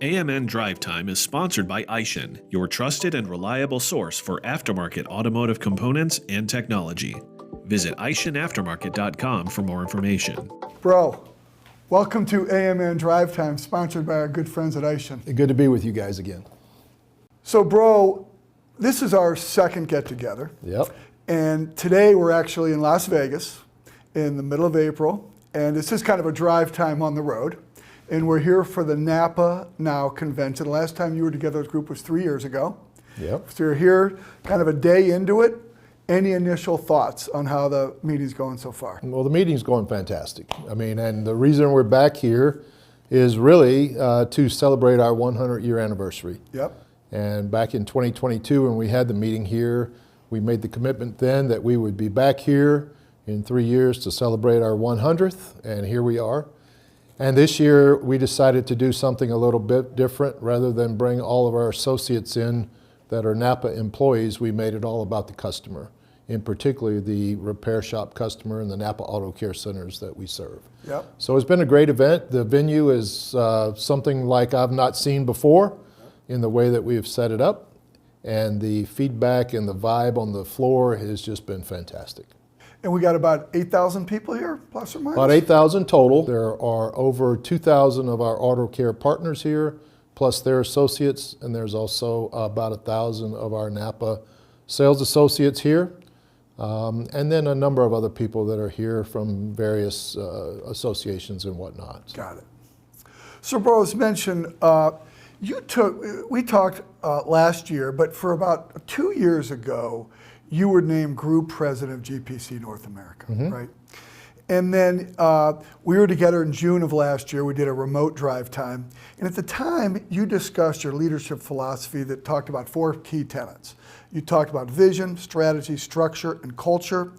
AMN Drive Time is sponsored by Aishin, your trusted and reliable source for aftermarket automotive components and technology. Visit AishinAftermarket.com for more information. Bro, welcome to AMN Drive Time, sponsored by our good friends at Aishin. Good to be with you guys again. So, bro, this is our second get-together. Yep. And today we're actually in Las Vegas in the middle of April. And this is kind of a drive time on the road. And we're here for the Napa Now convention. The last time you were together as a group was 3 years ago. Yep. So you're here kind of a day into it. Any initial thoughts on how the meeting's going so far? Well, the meeting's going fantastic. I mean, and the reason we're back here is really to celebrate our 100-year anniversary. Yep. And back in 2022, when we had the meeting here, we made the commitment then that we would be back here in 3 years to celebrate our 100th, and here we are. And this year, we decided to do something a little bit different. Rather than bring all of our associates in that are Napa employees, we made it all about the customer, in particular the repair shop customer and the Napa Auto Care Centers that we serve. Yep. So it's been a great event. The venue is something like I've not seen before in the way that we have set it up. And the feedback and the vibe on the floor has just been fantastic. And we got about 8,000 people here, plus or minus? About 8,000 total. There are over 2,000 of our auto care partners here, plus their associates, and there's also about 1,000 of our Napa sales associates here, and then a number of other people that are here from various associations and whatnot. Got it. So, bro, as mentioned, we talked last year, but for about 2 years ago, you were named Group President of GPC North America, right? And then we were together in June of last year. We did a remote drive time. And at the time, you discussed your leadership philosophy that talked about 4 key tenets. You talked about vision, strategy, structure, and culture.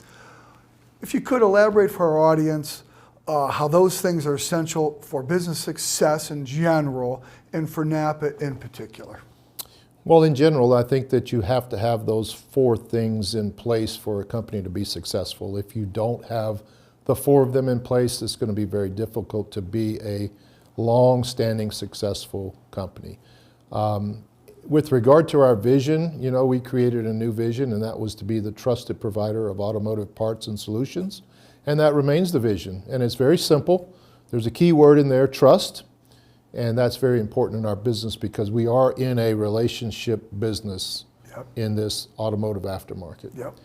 If you could elaborate for our audience how those things are essential for business success in general and for Napa in particular. Well, in general, I think that you have to have those 4 things in place for a company to be successful. If you don't have the 4 of them in place, it's going to be very difficult to be a long-standing, successful company. With regard to our vision, you know, we created a new vision, and that was to be the trusted provider of automotive parts and solutions. And that remains the vision. And it's very simple. There's a key word in there, trust. And that's very important in our business because we are in a relationship business in this automotive aftermarket. Yep.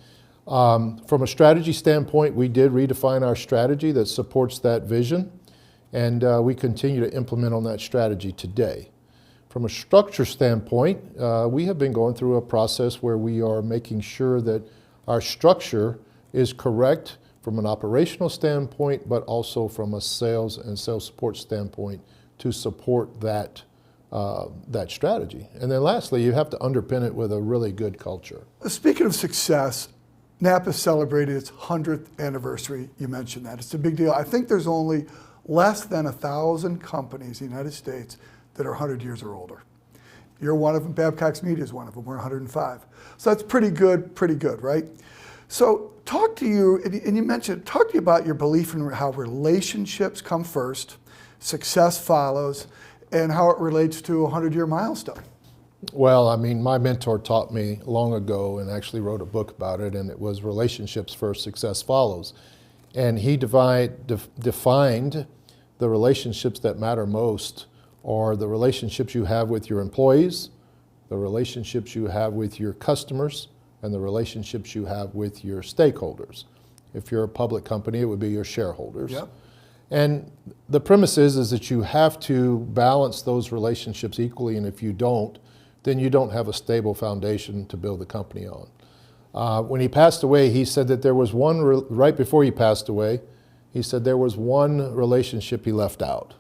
From a strategy standpoint, we did redefine our strategy that supports that vision, and we continue to implement on that strategy today. From a structure standpoint, we have been going through a process where we are making sure that our structure is correct from an operational standpoint, but also from a sales and sales support standpoint to support that, that strategy. And then lastly, you have to underpin it with a really good culture. Speaking of success, Napa celebrated its 100th anniversary. You mentioned that. It's a big deal. I think there's only less than 1,000 companies in the United States that are 100 years or older. You're one of them. Babcock's Media is one of them. We're 105. So that's pretty good, right? So talk to you, and you mentioned, talk to you about your belief in how relationships come first, success follows, and how it relates to a 100-year milestone. Well, I mean, my mentor taught me long ago and actually wrote a book about it, and it was relationships first, success follows. And he defined the relationships that matter most are the relationships you have with your employees, the relationships you have with your customers, and the relationships you have with your stakeholders. If you're a public company, it would be your shareholders. Yep. And the premise is that you have to balance those relationships equally, and if you don't, then you don't have a stable foundation to build the company on. When he passed away, he said that there was right before he passed away, he said there was one relationship he left out.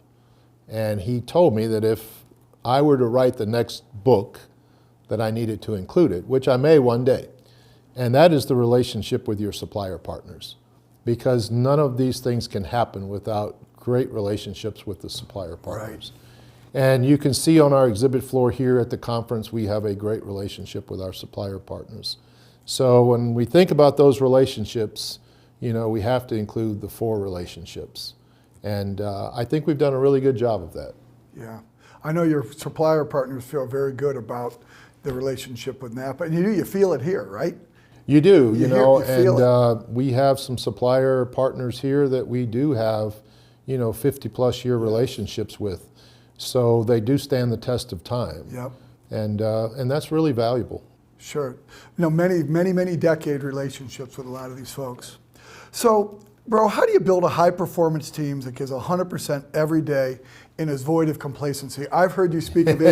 And he told me that if I were to write the next book, that I needed to include it, which I may one day. And that is the relationship with your supplier partners. Because none of these things can happen without great relationships with the supplier partners. Right. And you can see on our exhibit floor here at the conference, we have a great relationship with our supplier partners. So when we think about those relationships, you know, we have to include the 4 relationships. And I think we've done a really good job of that. Yeah. I know your supplier partners feel very good about the relationship with Napa, and you feel it here, right? You do, You feel and we have some supplier partners here that we do have, 50-plus year relationships with. So they do stand the test of time. Yep. And that's really valuable. Sure. Many decade relationships with a lot of these folks. So, bro, how do you build a high-performance team that gives 100% every day and is void of complacency? I've heard you speak of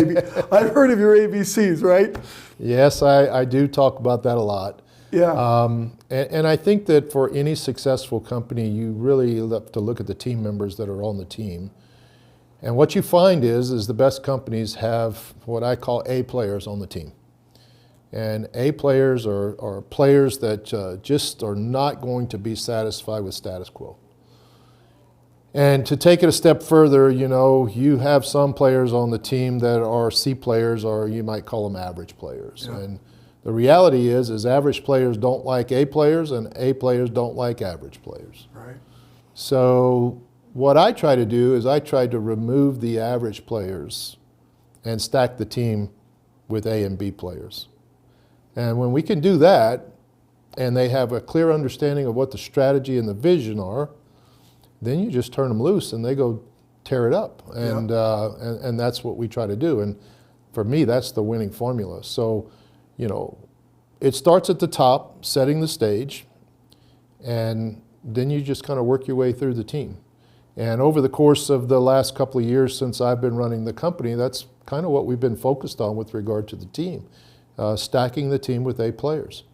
I've heard of your ABCs, right? Yes, I do talk about that a lot. Yeah. And I think that for any successful company, you really have to look at the team members that are on the team. And what you find is the best companies have what I call A players on the team. And A players are players that just are not going to be satisfied with status quo. And to take it a step further, you have some players on the team that are C players, or you might call them average players. Yeah. And the reality is average players don't like A players, and A players don't like average players. Right. So what I try to do is I try to remove the average players and stack the team with A and B players. And when we can do that, and they have a clear understanding of what the strategy and the vision are, then you just turn them loose and they go tear it up. And, and that's what we try to do. And for me, that's the winning formula. So, it starts at the top, setting the stage, and then you just kind of work your way through the team. And over the course of the last couple of years since I've been running the company, that's kind of what we've been focused on with regard to the team, stacking the team with A players.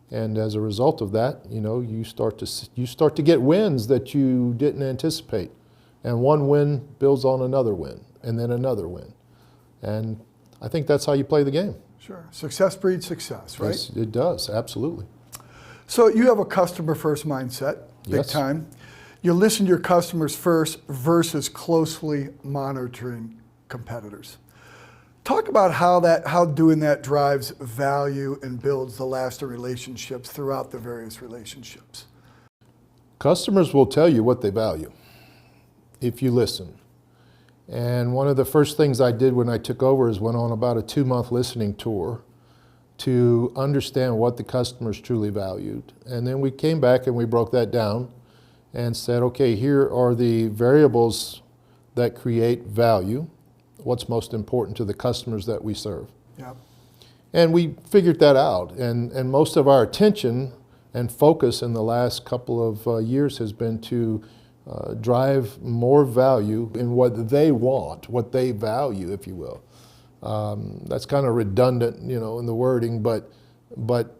And as a result of that, you start to get wins that you didn't anticipate. And one win builds on another win, and then another win. And I think that's how you play the game. Sure. Success breeds success, right? Yes, it does, absolutely. So you have a customer-first mindset, big Yes. time. You listen to your customers first versus closely monitoring competitors. Talk about how doing that drives value and builds the lasting relationships throughout the various relationships. Customers will tell you what they value if you listen. And one of the first things I did when I took over is went on about a 2-month listening tour to understand what the customers truly valued. And then we came back and we broke that down and said, okay, here are the variables that create value, what's most important to the customers that we serve. Yep. And we figured that out. And most of our attention and focus in the last couple of years has been to drive more value in what they want, what they value, if you will. That's kind of redundant, in the wording, but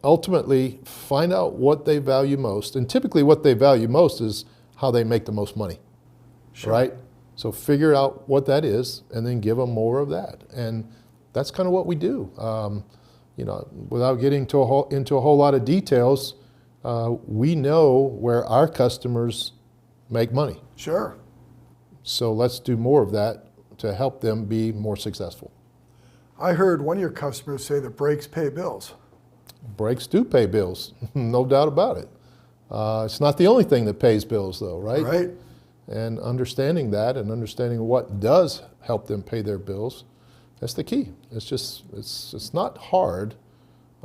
ultimately find out what they value most. And typically what they value most is how they make the most money, Sure. right? So figure out what that is and then give them more of that. And that's kind of what we do. Without getting into a whole lot of details, we know where our customers make money. Sure. So let's do more of that to help them be more successful. I heard one of your customers say that brakes pay bills. Brakes do pay bills, no doubt about it. It's not the only thing that pays bills, though, right? Right. And understanding that and understanding what does help them pay their bills, that's the key. It's not hard.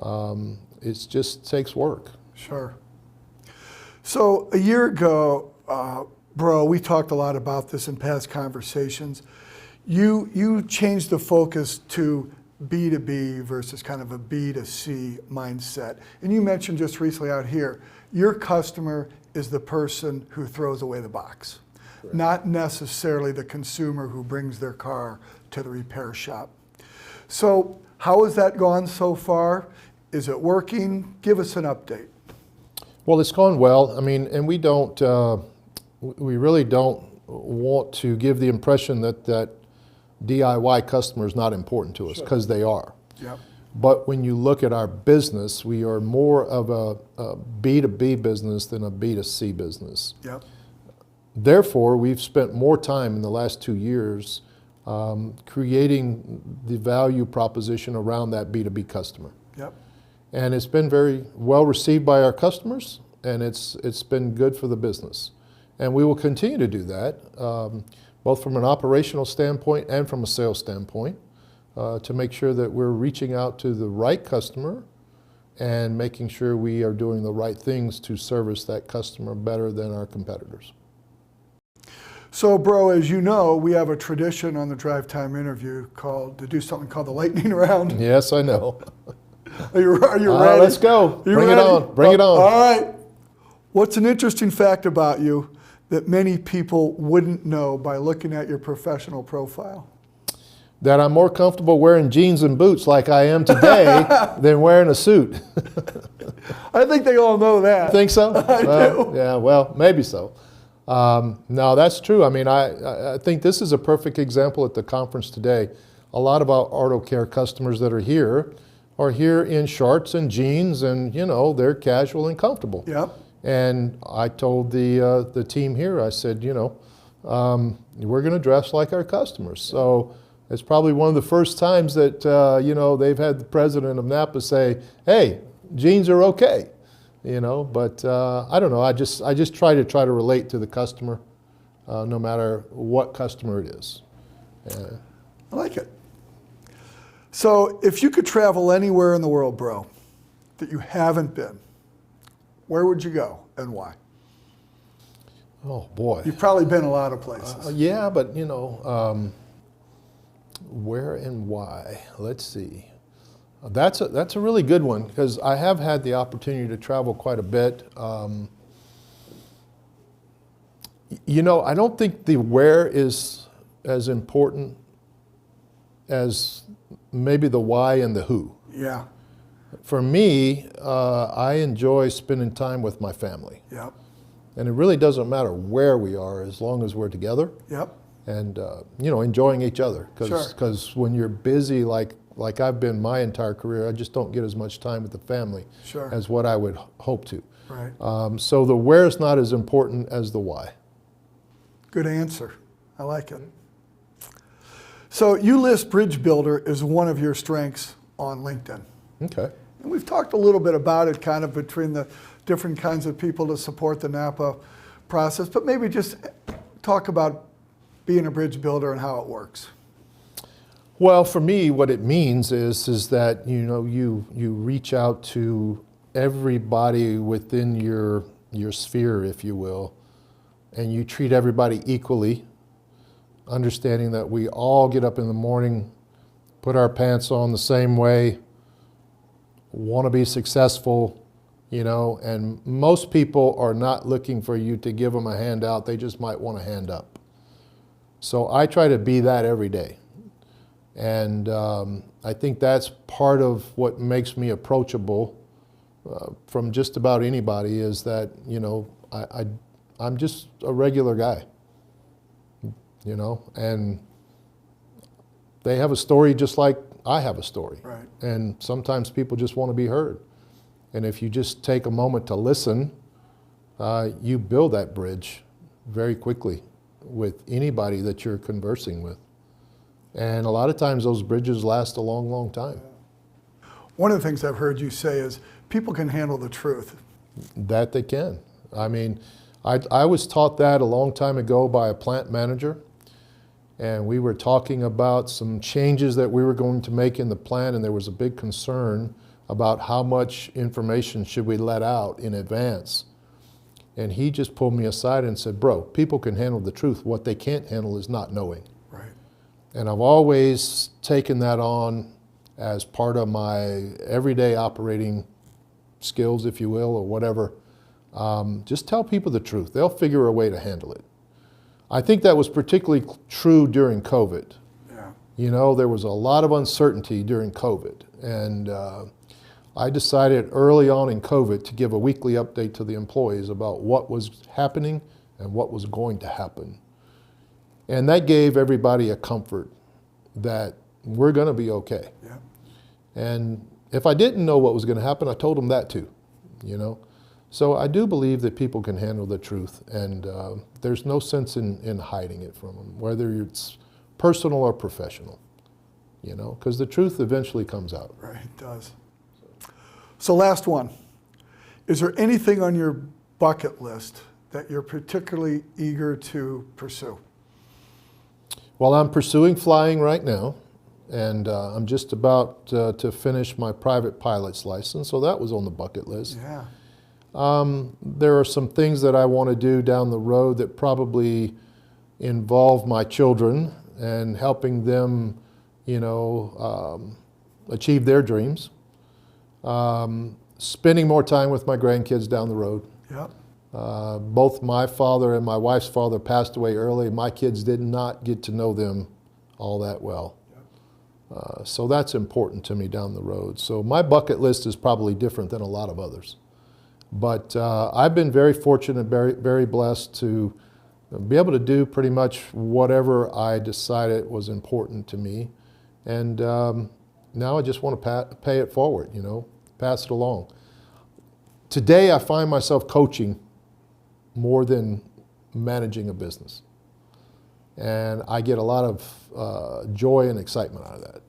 It just takes work. Sure. So a year ago, bro, we talked a lot about this in past conversations. You changed the focus to B2B versus kind of a B2C mindset. And you mentioned just recently out here, your customer is the person who throws away the box, correct, not necessarily the consumer who brings their car to the repair shop. So how has that gone so far? Is it working? Give us an update. Well, it's gone well. I mean, and we really don't want to give the impression that DIY customer is not important to us, because they are. Yep. But when you look at our business, we are more of a B2B business than a B2C business. Yep. Therefore, we've spent more time in the last 2 years creating the value proposition around that B2B customer. Yep. And it's been very well received by our customers, and it's been good for the business. And we will continue to do that. both from an operational standpoint and from a sales standpoint, to make sure that we're reaching out to the right customer and making sure we are doing the right things to service that customer better than our competitors. So, bro, as you know, we have a tradition on the Drive Time interview to do something called the lightning round. Yes, I know. Are you ready? Let's go. Bring it on. Bring it on. All right. What's an interesting fact about you that many people wouldn't know by looking at your professional profile? That I'm more comfortable wearing jeans and boots like I am today than wearing a suit. I think they all know that. Think so? I do. Yeah, well, maybe so. No, that's true. I mean, I think this is a perfect example at the conference today. A lot of our auto care customers that are here in shorts and jeans, and they're casual and comfortable. Yep. And I told the team here, I said, we're going to dress like our customers. So it's probably one of the first times that they've had the president of Napa say, "Hey, jeans are okay." But I don't know. I just try to relate to the customer, no matter what customer it is. I like it. So if you could travel anywhere in the world, bro, that you haven't been, where would you go and why? Oh boy. You've probably been a lot of places. Yeah, but where and why? Let's see. That's a really good one, because I have had the opportunity to travel quite a bit. I don't think the where is as important as maybe the why and the who. Yeah. For me, I enjoy spending time with my family. Yep. And it really doesn't matter where we are as long as we're together. Yep. And enjoying each other, because Sure. when you're busy like I've been my entire career, I just don't get as much time with the family Sure. as what I would hope to. Right. So the where is not as important as the why. Good answer. I like it. So you list bridge builder as one of your strengths on LinkedIn. Okay. And we've talked a little bit about it kind of between the different kinds of people to support the Napa process, but maybe just talk about being a bridge builder and how it works. Well, for me, what it means is that you reach out to everybody within your sphere, if you will, and you treat everybody equally, understanding that we all get up in the morning, put our pants on the same way, want to be successful, and most people are not looking for you to give them a handout. They just might want a hand up. So I try to be that every day. And I think that's part of what makes me approachable from just about anybody, is that, I'm just a regular guy, and they have a story just like I have a story. Right. And sometimes people just want to be heard. And if you just take a moment to listen, you build that bridge very quickly with anybody that you're conversing with. And a lot of times those bridges last a long, long time. One of the things I've heard you say is people can handle the truth. That they can. I mean, I was taught that a long time ago by a plant manager, and we were talking about some changes that we were going to make in the plant, and there was a big concern about how much information should we let out in advance. And he just pulled me aside and said, "Bro, people can handle the truth. What they can't handle is not knowing." Right. And I've always taken that on as part of my everyday operating skills, if you will, or whatever. Just tell people the truth. They'll figure a way to handle it. I think that was particularly true during COVID. Yeah. There was a lot of uncertainty during COVID. And I decided early on in COVID to give a weekly update to the employees about what was happening and what was going to happen. And that gave everybody a comfort that we're going to be okay. Yeah. And if I didn't know what was going to happen, I told them that too, So I do believe that people can handle the truth, and there's no sense in hiding it from them, whether it's personal or professional, because the truth eventually comes out. Right, it does. So last one. Is there anything on your bucket list that you're particularly eager to pursue? Well, I'm pursuing flying right now, and I'm just about to finish my private pilot's license, so that was on the bucket list. Yeah. There are some things that I want to do down the road that probably involve my children and helping them, achieve their dreams. Spending more time with my grandkids down the road. Yep. Both my father and my wife's father passed away early. My kids did not get to know them all that well. So that's important to me down the road. So my bucket list is probably different than a lot of others. But I've been very fortunate, very, very blessed to be able to do pretty much whatever I decided was important to me. And now I just want to pay it forward, pass it along. Today I find myself coaching more than managing a business. And I get a lot of joy and excitement out of that.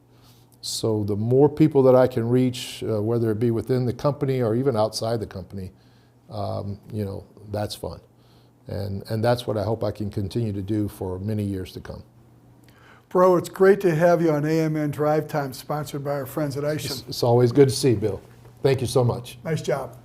So the more people that I can reach, whether it be within the company or even outside the company, that's fun. And that's what I hope I can continue to do for many years to come. Bro, it's great to have you on AMN Drive Time, sponsored by our friends at Isham. It's always good to see you, Bill. Thank you so much. Nice job.